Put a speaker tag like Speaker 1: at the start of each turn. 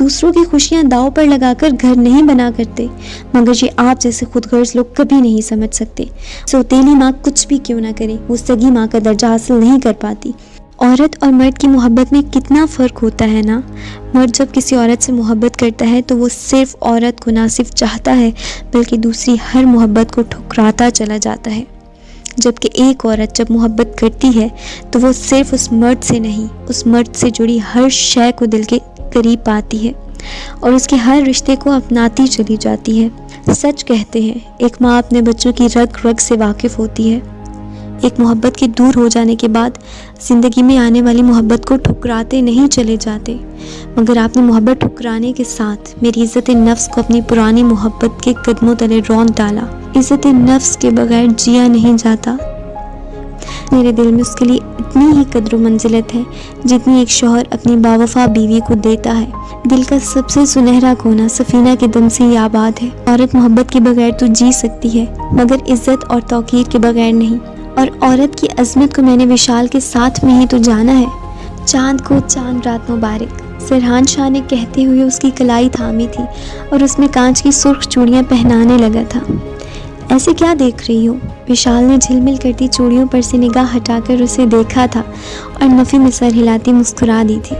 Speaker 1: दूसरों की खुशियां दांव पर लगाकर घर नहीं बना करते, मगर ये आप जैसे खुदगर्ज लोग कभी नहीं समझ सकते। सौतेली माँ कुछ भी क्यों ना करे, वो सगी माँ का दर्जा हासिल नहीं कर पाती। औरत और मर्द की मोहब्बत में कितना फ़र्क होता है ना। मर्द जब किसी औरत से मोहब्बत करता है तो वो सिर्फ औरत को ना सिर्फ चाहता है, बल्कि दूसरी हर मोहब्बत को ठुकराता चला जाता है। जबकि एक औरत जब मोहब्बत करती है तो वो सिर्फ उस मर्द से नहीं, उस मर्द से जुड़ी हर शय को दिल के करीब पाती है और उसके हर रिश्ते को अपनाती चली जाती है। सच कहते हैं, एक माँ अपने बच्चों की रग रग से वाकिफ़ होती है। एक मोहब्बत के दूर हो जाने के बाद ज़िंदगी में आने वाली मोहब्बत को ठुकराते नहीं चले जाते, मगर आपने मोहब्बत ठुकराने के साथ मेरी इज़्ज़त नफ्स को अपनी पुरानी मोहब्बत के कदमों तले रौंद डाला। इज़्ज़त नफ्स के बगैर जिया नहीं जाता। मेरे दिल में उसके लिए इतनी ही कद्र मंजिलत है जितनी एक शौहर अपनी बावफा बीवी को देता है। दिल का सबसे सुनहरा कोना सफीना के दम से ही आबाद है। औरत मोहब्बत के बगैर तो जी सकती है, मगर इज़्ज़त और तौकीर के बगैर नहीं। और औरत की अजमत को मैंने विशाल के साथ में ही तो जाना है। चांद को चांद रात मुबारक, सरहान शाह ने कहते हुए उसकी कलाई थामी थी और उसमें कांच की सुर्ख चूड़ियाँ पहनाने लगा था। ऐसे क्या देख रही हो? विशाल ने झिलमिल करती चूड़ियों पर से निगाह हटाकर उसे देखा था और नफ़ी में सर हिलाती मुस्कुरा दी थी।